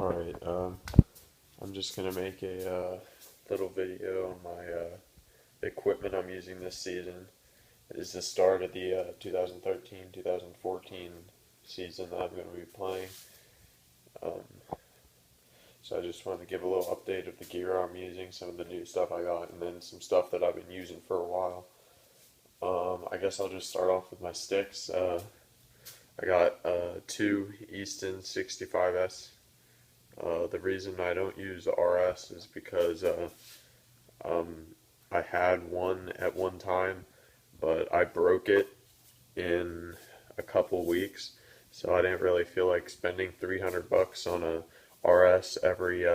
Alright, I'm just gonna make a little video on my equipment I'm using this season. It is the start of the 2013-2014 season that I'm going to be playing. Um, so I just wanted to give a little update of the gear I'm using, some of the new stuff I got, and then some stuff that I've been using for a while. I guess I'll just start off with my sticks. I got two Easton 65S. The reason I don't use RS is because I had one at one time, but I broke it in a couple weeks, so I didn't really feel like spending $300 on a RS every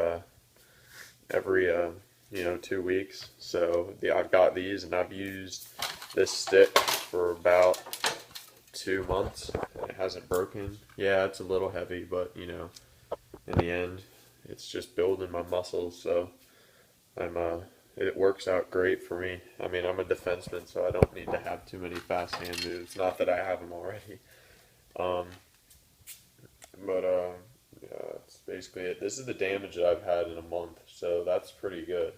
2 weeks. So I've got these, and I've used this stick for about 2 months, and it hasn't broken. Yeah, it's a little heavy, but in the end, it's just building my muscles, so it works out great for me. I mean, I'm a defenseman, so I don't need to have too many fast hand moves. Not that I have them already. Um, yeah, that's basically it. This is the damage that I've had in a month, so that's pretty good.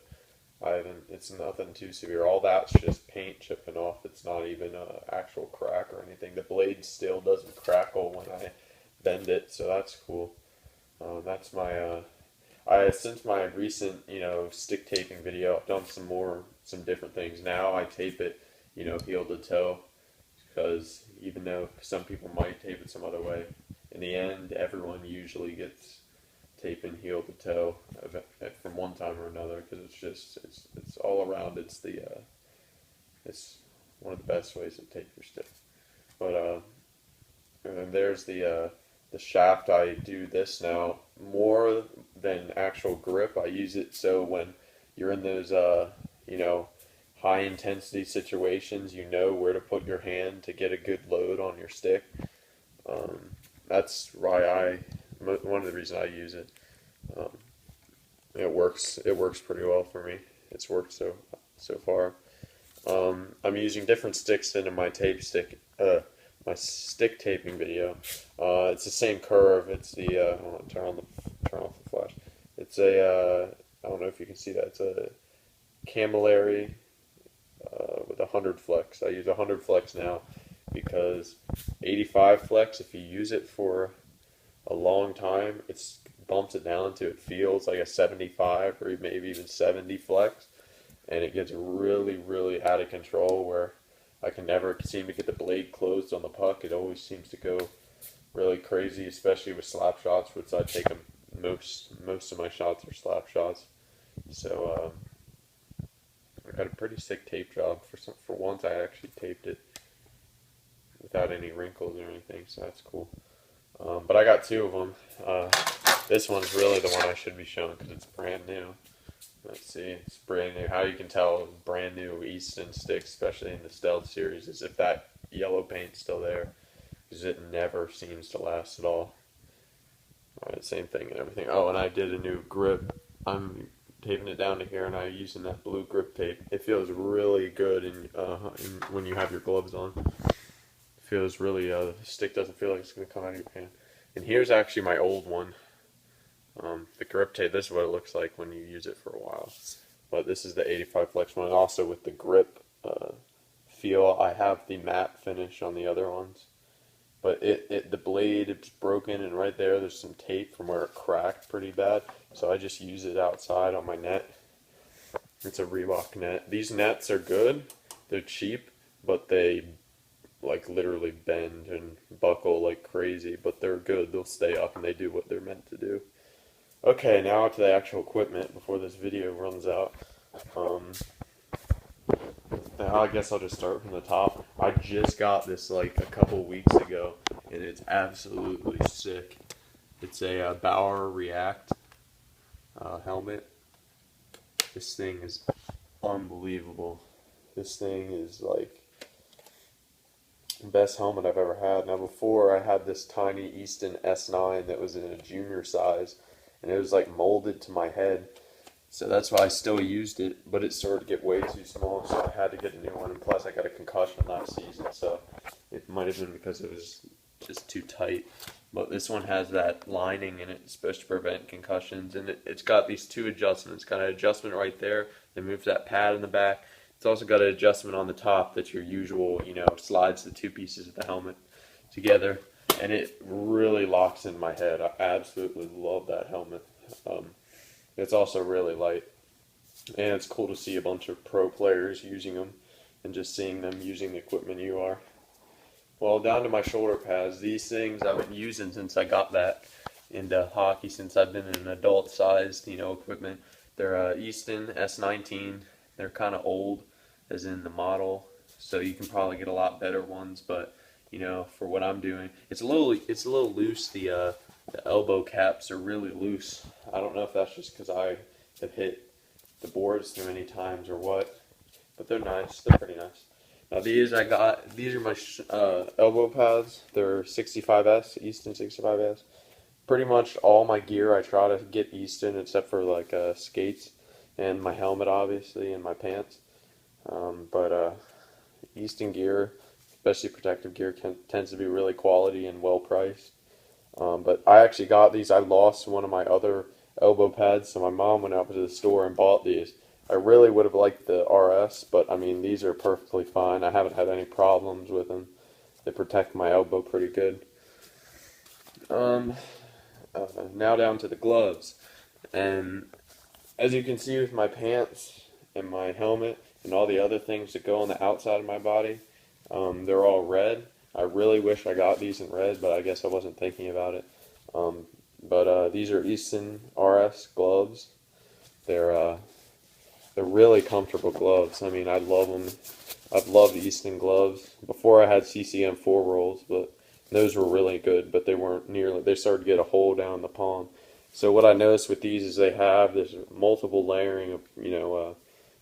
It's nothing too severe. All that's just paint chipping off. It's not even an actual crack or anything. The blade still doesn't crackle when I bend it, so that's cool. That's my since my recent stick taping video, I've done some different things. Now I tape it heel to toe, because even though some people might tape it some other way, in the end everyone usually gets taping heel to toe from one time or another, because it's all around. It's one of the best ways to tape your stick. But and then there's the shaft. I do this now more than actual grip. I use it so when you're in those high intensity situations, you know where to put your hand to get a good load on your stick. That's why one of the reasons I use it. It works pretty well for me. It's worked so far. I'm using different sticks in my my stick taping video. It's the same curve. It's the turn off the flash. It's I don't know if you can see that. It's a Camilleri with 100 flex. I use 100 flex now because 85 flex, if you use it for a long time, it bumps it down to, it feels like a 75 or maybe even 70 flex, and it gets really, really out of control where I can never seem to get the blade closed on the puck. It always seems to go really crazy, especially with slap shots, which I take them most of my shots are slap shots. So I got a pretty sick tape job. For once, I actually taped it without any wrinkles or anything, so that's cool. But I got two of them. This one's really the one I should be showing because it's brand new. Let's see, it's brand new. How you can tell brand new Easton sticks, especially in the Stealth series, is if that yellow paint's still there, because it never seems to last at all. Alright, same thing and everything. Oh, and I did a new grip. I'm taping it down to here, and I'm using that blue grip tape. It feels really good when you have your gloves on. It feels really, the stick doesn't feel like it's going to come out of your hand. And here's actually my old one. The grip tape, this is what it looks like when you use it for a while. But this is the 85 flex one. Also with the grip feel, I have the matte finish on the other ones. But the blade, it's broken, and right there's some tape from where it cracked pretty bad. So I just use it outside on my net. It's a Reebok net. These nets are good. They're cheap, but they like literally bend and buckle like crazy. But they're good. They'll stay up, and they do what they're meant to do. Okay, now to the actual equipment before this video runs out. Now I guess I'll just start from the top. I just got this like a couple weeks ago, and it's absolutely sick. It's a Bauer React helmet. This thing is unbelievable. This thing is like the best helmet I've ever had. Now before, I had this tiny Easton S9 that was in a junior size, and it was like molded to my head, so that's why I still used it, but it started to get way too small, so I had to get a new one, and plus I got a concussion last season, so it might have been because it was just too tight. but this one has that lining in it. It's supposed to prevent concussions, and it's got these two adjustments. It's got an adjustment right there that moves that pad in the back. It's also got an adjustment on the top that's your usual, slides the two pieces of the helmet together, and it really locks in my head. I absolutely love that helmet. It's also really light, and it's cool to see a bunch of pro players using them and just seeing them using the equipment you are. Well, down to my shoulder pads. These things I've been using since I got back into hockey, since I've been in an adult-sized, equipment. They're Easton S19. They're kind of old, as in the model, so you can probably get a lot better ones. But for what I'm doing, it's a little loose. The elbow caps are really loose. I don't know if that's just because I have hit the boards too many times or what, but they're nice. They're pretty nice. Now these are my elbow pads. They're 65S, Easton 65S. Pretty much all my gear I try to get Easton, except for like skates and my helmet, obviously, and my pants. But Easton gear, especially protective gear, tends to be really quality and well priced. But I actually got these. I lost one of my other elbow pads, so my mom went out to the store and bought these. I really would have liked the RS, but I mean, these are perfectly fine. I haven't had any problems with them. They protect my elbow pretty good. Now down to the gloves. And as you can see with my pants and my helmet and all the other things that go on the outside of my body, they're all red. I really wish I got these in red, but I guess I wasn't thinking about it. But these are Easton RS gloves. They're really comfortable gloves. I mean, I love them. I've loved Easton gloves. Before I had CCM 4 rolls, but those were really good, but they weren't nearly, they started to get a hole down the palm. So what I noticed with these is they have this multiple layering of,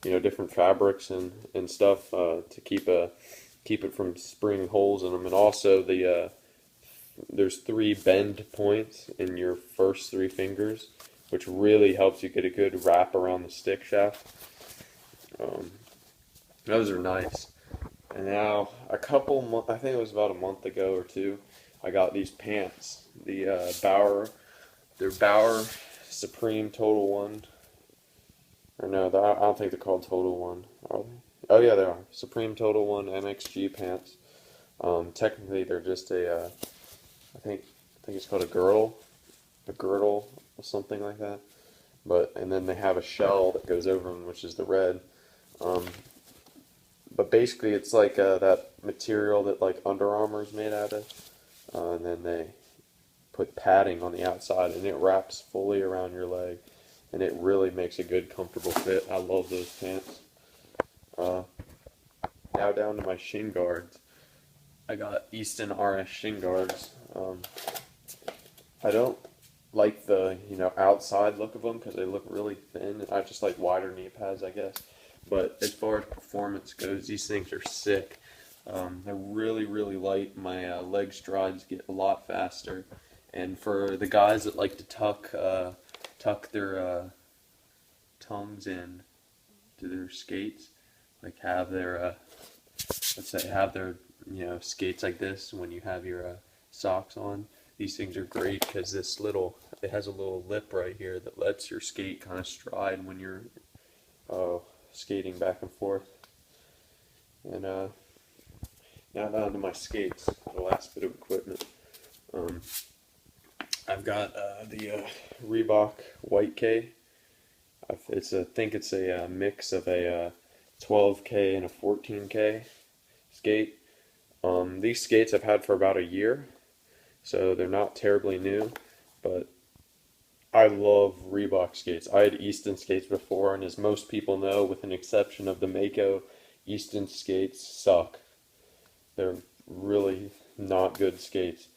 different fabrics and stuff to keep it from springing holes in them. And also there's 3 bend points in your first 3 fingers, which really helps you get a good wrap around the stick shaft. Those are nice. And now, I think it was about a month ago or two, I got these pants. The they're Bauer Supreme Total One. Or no, I don't think they're called Total One, are they? Oh yeah, they are. Supreme Total One MXG pants. Technically, they're just I think it's called a girdle or something like that. And then they have a shell that goes over them, which is the red. But basically, it's like that material that like Under Armour is made out of, and then they put padding on the outside, and it wraps fully around your leg, and it really makes a good, comfortable fit. I love those pants. Now down to my shin guards. I got Easton RS shin guards. I don't like the outside look of them because they look really thin. I just like wider knee pads, I guess. But as far as performance goes, these things are sick. They're really, really light. My leg strides get a lot faster. And for the guys that like to tuck their tongues in to their skates, like have their skates like this when you have your socks on. These things are great because it has a little lip right here that lets your skate kind of stride when you're skating back and forth. And now down to my skates, the last bit of equipment. I've got the Reebok White K. I think it's a mix of a 12K and a 14K skate. These skates I've had for about a year, so they're not terribly new, but I love Reebok skates. I had Easton skates before, and as most people know, with an exception of the Mako, Easton skates suck. They're really not good skates.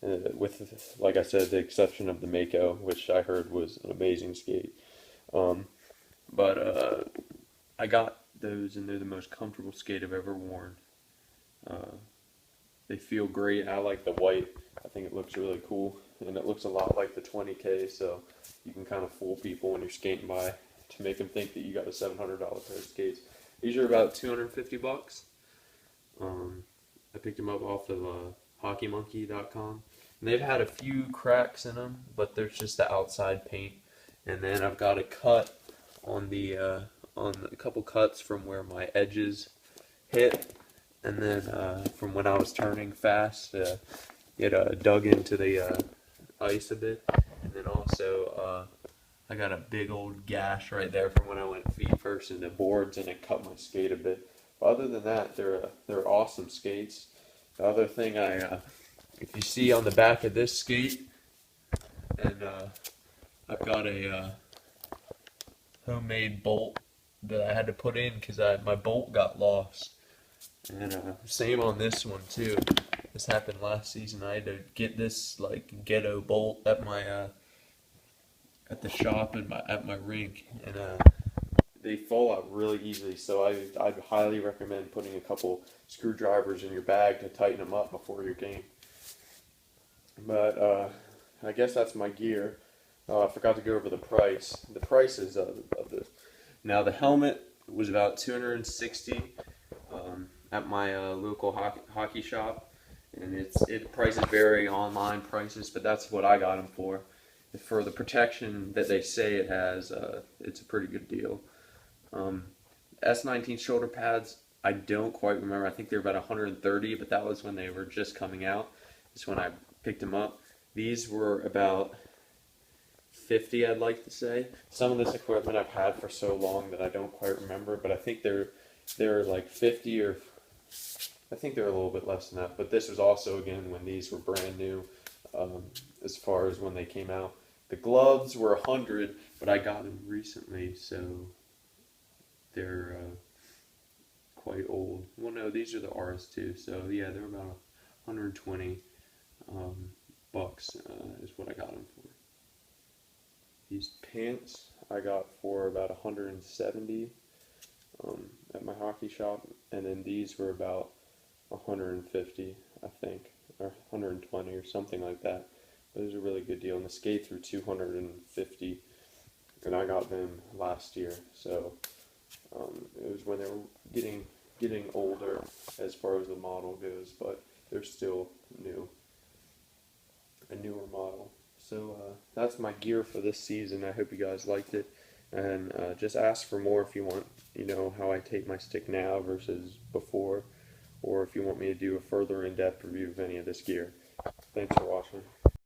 With, like I said, the exception of the Mako, which I heard was an amazing skate. But I got those, and they're the most comfortable skate I've ever worn. They feel great. I like the white. I think it looks really cool, and it looks a lot like the 20K, so you can kind of fool people when you're skating by to make them think that you got a $700 pair of skates. These are about $250. I picked them up off of hockeymonkey.com. And they've had a few cracks in them, but there's just the outside paint. And then I've got a cut on the on a couple cuts from where my edges hit, and then from when I was turning fast, it dug into the ice a bit, and then also I got a big old gash right there from when I went feet first into boards, and it cut my skate a bit. But other than that, they're awesome skates. The other thing if you see on the back of this skate, and I've got a homemade bolt that I had to put in because my bolt got lost. And same on this one too. This happened last season. I had to get this like ghetto bolt at my at the shop and at my rink, and they fall out really easily. So I'd highly recommend putting a couple screwdrivers in your bag to tighten them up before your game. But I guess that's my gear. I forgot to go over the price. The prices of this. Now the helmet was about $260 at my local hockey shop, and prices vary, online prices, but that's what I got them for. For the protection that they say it has, it's a pretty good deal. S19 shoulder pads, I don't quite remember. I think they're about 130, but that was when they were just coming out. That's when I picked them up. These were about 50, I'd like to say. Some of this equipment I've had for so long that I don't quite remember, but I think they're like 50, or I think they're a little bit less than that. But this was also, again, when these were brand new, as far as when they came out. The gloves were 100, but I got them recently, so they're quite old. Well, no, these are the RS2, so yeah, they're about 120 bucks is what I got them for. These pants I got for about 170 at my hockey shop, and then these were about 150, I think, or 120 or something like that. But it was a really good deal, and the skates were 250, and I got them last year. So it was when they were getting older as far as the model goes, but they're still new, a newer model. So that's my gear for this season. I hope you guys liked it, and just ask for more if you want, how I take my stick now versus before, or if you want me to do a further in-depth review of any of this gear. Thanks for watching.